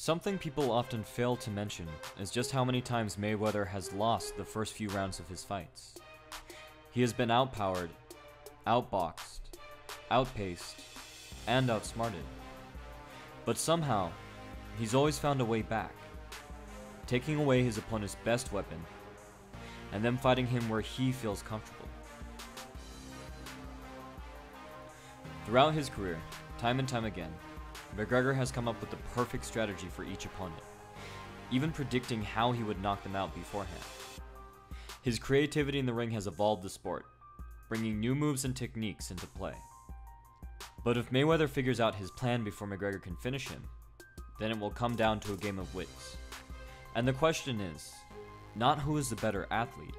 Something people often fail to mention is just how many times Mayweather has lost the first few rounds of his fights. He has been outpowered, outboxed, outpaced, and outsmarted. But somehow, he's always found a way back, taking away his opponent's best weapon, and then fighting him where he feels comfortable. Throughout his career, time and time again, McGregor has come up with the perfect strategy for each opponent, even predicting how he would knock them out beforehand. His creativity in the ring has evolved the sport, bringing new moves and techniques into play. But if Mayweather figures out his plan before McGregor can finish him, then it will come down to a game of wits. And the question is, not who is the better athlete,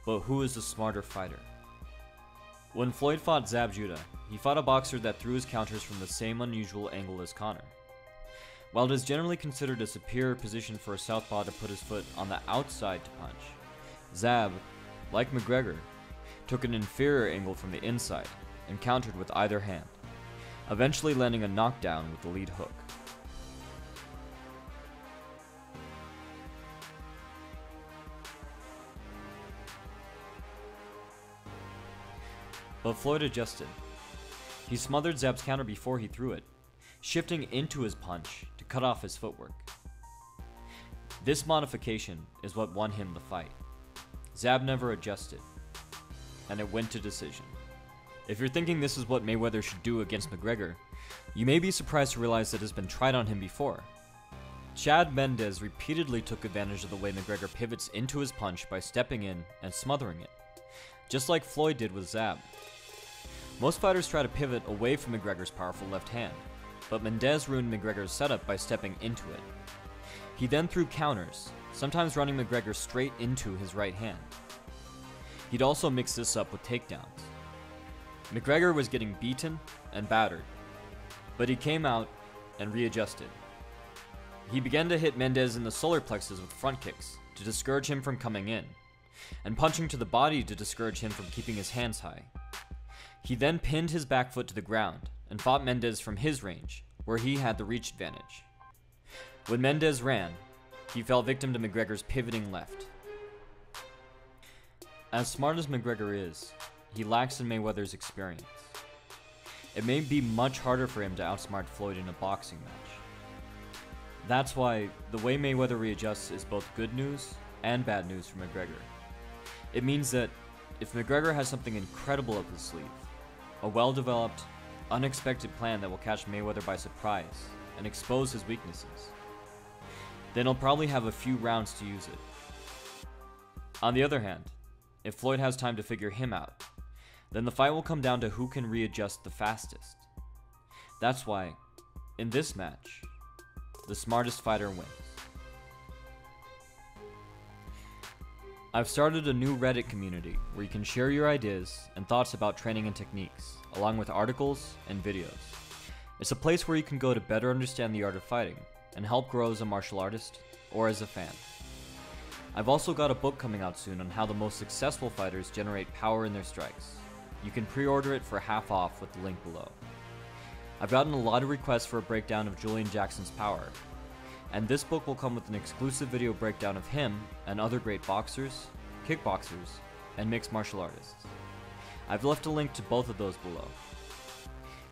but who is the smarter fighter. When Floyd fought Zab Judah, he fought a boxer that threw his counters from the same unusual angle as Conor. While it is generally considered a superior position for a southpaw to put his foot on the outside to punch, Zab, like McGregor, took an inferior angle from the inside and countered with either hand, eventually landing a knockdown with the lead hook. But Floyd adjusted. He smothered Zab's counter before he threw it, shifting into his punch to cut off his footwork. This modification is what won him the fight. Zab never adjusted, and it went to decision. If you're thinking this is what Mayweather should do against McGregor, you may be surprised to realize that it has been tried on him before. Chad Mendes repeatedly took advantage of the way McGregor pivots into his punch by stepping in and smothering it, just like Floyd did with Zab. Most fighters try to pivot away from McGregor's powerful left hand, but Mendes ruined McGregor's setup by stepping into it. He then threw counters, sometimes running McGregor straight into his right hand. He'd also mix this up with takedowns. McGregor was getting beaten and battered, but he came out and readjusted. He began to hit Mendes in the solar plexus with front kicks to discourage him from coming in, and punching to the body to discourage him from keeping his hands high. He then pinned his back foot to the ground and fought Mendes from his range, where he had the reach advantage. When Mendes ran, he fell victim to McGregor's pivoting left. As smart as McGregor is, he lacks in Mayweather's experience. It may be much harder for him to outsmart Floyd in a boxing match. That's why the way Mayweather readjusts is both good news and bad news for McGregor. It means that if McGregor has something incredible up his sleeve, a well-developed, unexpected plan that will catch Mayweather by surprise and expose his weaknesses, then he'll probably have a few rounds to use it. On the other hand, if Floyd has time to figure him out, then the fight will come down to who can readjust the fastest. That's why, in this match, the smartest fighter wins. I've started a new Reddit community where you can share your ideas and thoughts about training and techniques, along with articles and videos. It's a place where you can go to better understand the art of fighting and help grow as a martial artist or as a fan. I've also got a book coming out soon on how the most successful fighters generate power in their strikes. You can pre-order it for half off with the link below. I've gotten a lot of requests for a breakdown of Julian Jackson's power, and this book will come with an exclusive video breakdown of him and other great boxers, kickboxers, and mixed martial artists. I've left a link to both of those below.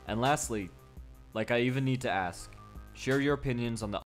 And lastly, like I even need to ask, share your opinions on the